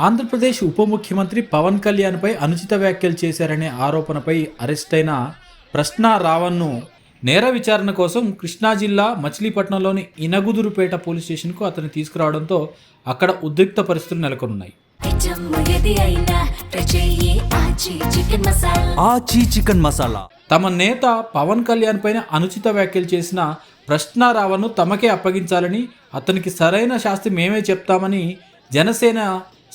ఆంధ్రప్రదేశ్ ఉప ముఖ్యమంత్రి పవన్ కళ్యాణ్పై అనుచిత వ్యాఖ్యలు చేశారనే ఆరోపణపై అరెస్ట్ అయిన ప్రశ్న రావణ్ను నేర విచారణ కోసం కృష్ణా జిల్లా మచిలీపట్నంలోని ఇనగుదురుపేట పోలీస్ స్టేషన్కు అతన్ని తీసుకురావడంతో అక్కడ ఉద్రిక్త పరిస్థితులు నెలకొన్నాయి. తమ నేత పవన్ కళ్యాణ్ పైన అనుచిత వ్యాఖ్యలు చేసిన ప్రశ్న రావణ్ను తమకే అప్పగించాలని, అతనికి సరైన శాస్తి మేమే చెప్తామని జనసేన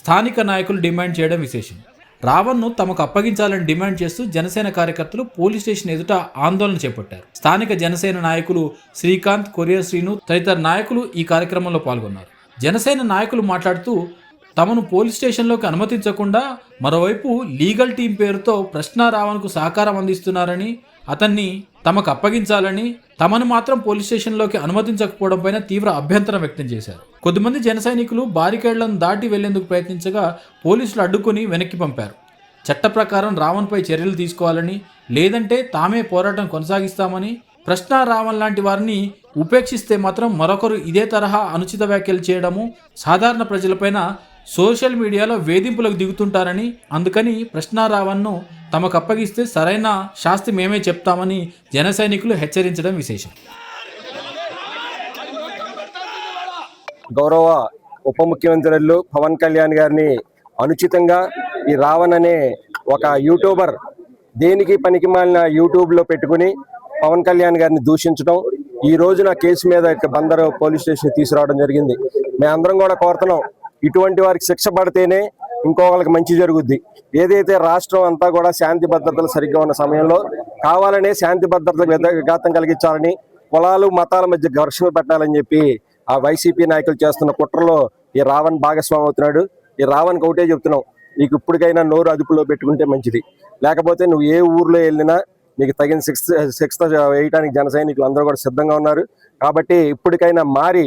స్థానిక నాయకులు డిమాండ్ చేయడం విశేషం. రావణ్ను తమకు అప్పగించాలని డిమాండ్ చేస్తూ జనసేన కార్యకర్తలు పోలీస్ స్టేషన్ ఎదుట ఆందోళన చేపట్టారు. స్థానిక జనసేన నాయకులు శ్రీకాంత్, కొరియర్ శ్రీను తదితర నాయకులు ఈ కార్యక్రమంలో పాల్గొన్నారు. జనసేన నాయకులు మాట్లాడుతూ తమను పోలీస్ స్టేషన్లోకి అనుమతించకుండా మరోవైపు లీగల్ టీం పేరుతో ప్రశ్న రావణ్కు సహకారం అందిస్తున్నారని, అతన్ని తమకు అప్పగించాలని, తమను మాత్రం పోలీస్ స్టేషన్లోకి అనుమతించకపోవడం పైన తీవ్ర అభ్యంతరం వ్యక్తం చేశారు. కొద్దిమంది జన సైనికులు బారికేడ్లను దాటి వెళ్లేందుకు ప్రయత్నించగా పోలీసులు అడ్డుకుని వెనక్కి పంపారు. చట్ట ప్రకారం రావణ్పై చర్యలు తీసుకోవాలని, లేదంటే తామే పోరాటం కొనసాగిస్తామని, ప్రశ్న రావణ్ లాంటి వారిని ఉపేక్షిస్తే మాత్రం మరొకరు ఇదే తరహా అనుచిత వ్యాఖ్యలు చేయడము, సాధారణ ప్రజలపైన సోషల్ మీడియాలో వేధింపులకు దిగుతుంటారని, అందుకని ప్రశ్న రావణ్ను తమకు అప్పగిస్తే సరైన శాస్తి మేమే చెప్తామని జన సైనికులు హెచ్చరించడం విశేషం. గౌరవ ఉప ముఖ్యమంత్రులు పవన్ కళ్యాణ్ గారిని అనుచితంగా ఈ రావణ్ అనే ఒక యూట్యూబర్ దేనికి పనికి మాలిన యూట్యూబ్లో పెట్టుకుని పవన్ కళ్యాణ్ గారిని దూషించడం, ఈ రోజున కేసు మీద బందరు పోలీస్ స్టేషన్ తీసుకురావడం జరిగింది. మేమందరం కూడా కోరుతున్నాం, ఇటువంటి వారికి శిక్ష పడితేనే ఇంకొకరికి మంచి జరుగుద్ది. ఏదైతే రాష్ట్రం అంతా కూడా శాంతి భద్రతలు సరిగ్గా ఉన్న సమయంలో కావాలనే శాంతి భద్రతలు ఘాతం కలిగించాలని, కులాలు మతాల మధ్య ఘర్షణ పెట్టాలని చెప్పి ఆ వైసీపీ నాయకులు చేస్తున్న కుట్రలో ఈ రావణ్ భాగస్వామి అవుతున్నాడు. ఈ రావణ్కి ఒకటే చెప్తున్నాం, నీకు ఇప్పటికైనా నోరు అదుపులో పెట్టుకుంటే మంచిది. లేకపోతే నువ్వు ఏ ఊర్లో వెళ్ళినా నీకు తగిన శిక్ష వేయడానికి జన సైనికులు అందరూ కూడా సిద్ధంగా ఉన్నారు. కాబట్టి ఇప్పటికైనా మారి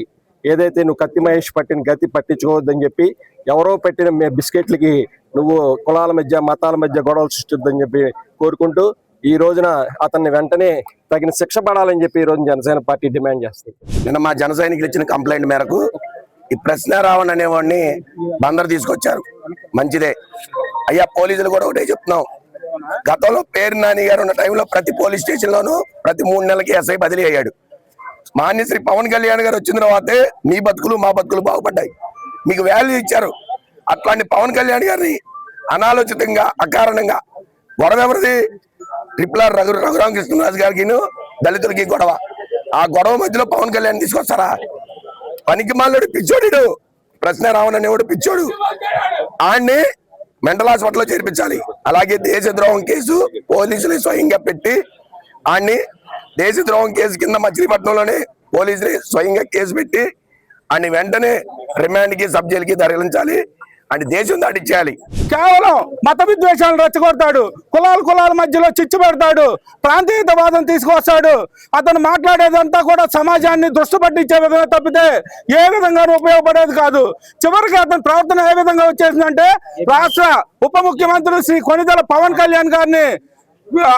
ఏదైతే నువ్వు కత్తి మహేష్ పట్టిన గతి పట్టించుకోవద్దని చెప్పి, ఎవరో పెట్టిన బిస్కెట్లకి నువ్వు కులాల మధ్య మతాల మధ్య గొడవలు సృష్టిద్దని చెప్పి కోరుకుంటూ ఈ రోజున అతన్ని వెంటనే తగిన శిక్ష పడాలని చెప్పి ఈ రోజు జనసేన పార్టీ డిమాండ్ చేస్తుంది. నిన్న మా జన సైనికులు ఇచ్చిన కంప్లైంట్ మేరకు ఈ ప్రశ్న రావణ్ అనేవాడిని బందరు తీసుకొచ్చారు. మంచిదే అయ్యా, పోలీసులు కూడా ఒకటే చెప్తున్నాం, గతంలో పేరు నాని గారు ఉన్న టైంలో ప్రతి పోలీస్ స్టేషన్ లోనూ ప్రతి 3 నెలలకి ఎస్ఐ బదిలీ అయ్యాడు. మాన్యశ్రీ పవన్ కళ్యాణ్ గారు వచ్చిన తర్వాతే మీ బతుకులు మా బతుకులు బాగుపడ్డాయి, మీకు వాల్యూ ఇచ్చారు. అట్లాంటి పవన్ కళ్యాణ్ గారిని అనాలోచితంగా అకారణంగా గొడవ ఎవరిది? ట్రిపుల్ రఘురామకృష్ణరాజు గారికి దళితులకి గొడవ. ఆ గొడవ మధ్యలో పవన్ కళ్యాణ్ తీసుకొస్తారా? పనికి మాలోడు పిచ్చోడు, ప్రశ్న రావణ్ అనేవాడు పిచ్చోడు. ఆడిని మెంటల్ హాస్పిటల్లో చేర్పించాలి. అలాగే దేశద్రోహం కేసు పోలీసులు స్వయంగా పెట్టి ఆడిని దేశద్రోహం కేసు కింద మచిలీపట్నంలోనే పోలీసులు స్వయంగా కేసు పెట్టి ఆడిని వెంటనే రిమాండ్కి సబ్ జైలుకి తరలించాలి. అని దేశం దాటిచ్చేయాలి. కేవలం మత విద్వేషాలను రెచ్చగొడతాడు, కులాల మధ్యలో చిచ్చు పెడతాడు, ప్రాంతీయతవాదం తీసుకొస్తాడు. అతను మాట్లాడేదంతా కూడా సమాజాన్ని దుష్టపట్టించే విధంగా తప్పితే ఏ విధంగానూ ఉపయోగపడేది కాదు. చివరికి అతని ప్రవర్తన ఏ విధంగా వచ్చేసిందంటే, రాష్ట్ర ఉప ముఖ్యమంత్రి శ్రీ కొణిదెల పవన్ కళ్యాణ్ గారిని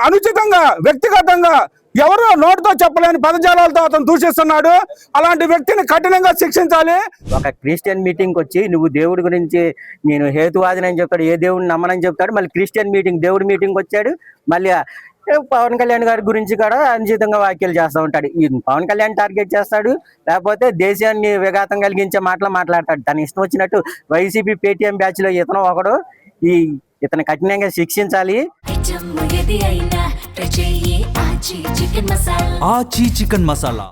అనుచితంగా వ్యక్తిగతంగా ఎవరో నోటితో చెప్పలేని పదజాలాలతో అతను దూషిస్తున్నాడు. అలాంటి వ్యక్తిని కఠినంగా శిక్షించాలి. ఒక క్రిస్టియన్ మీటింగ్కి వచ్చి నువ్వు దేవుడి గురించి నేను హేతువాదిని అని చెప్తాడు, ఏ దేవుడిని నమ్మనని చెప్తాడు. మళ్ళీ క్రిస్టియన్ మీటింగ్ దేవుడి మీటింగ్ వచ్చాడు, మళ్ళీ పవన్ కళ్యాణ్ గారి గురించి కూడా అనుచితంగా వ్యాఖ్యలు చేస్తూ ఉంటాడు. ఈ పవన్ కళ్యాణ్ టార్గెట్ చేస్తాడు, లేకపోతే దేశాన్ని విఘాతం కలిగించే మాటలు మాట్లాడతాడు. తన ఇష్టం వచ్చినట్టు వైసీపీ పేటీఎం బ్యాచ్ లో ఇతను ఒకడు. ఇతను కఠినంగా శిక్షించాలి. ఆచి చికెన్ మసాలా.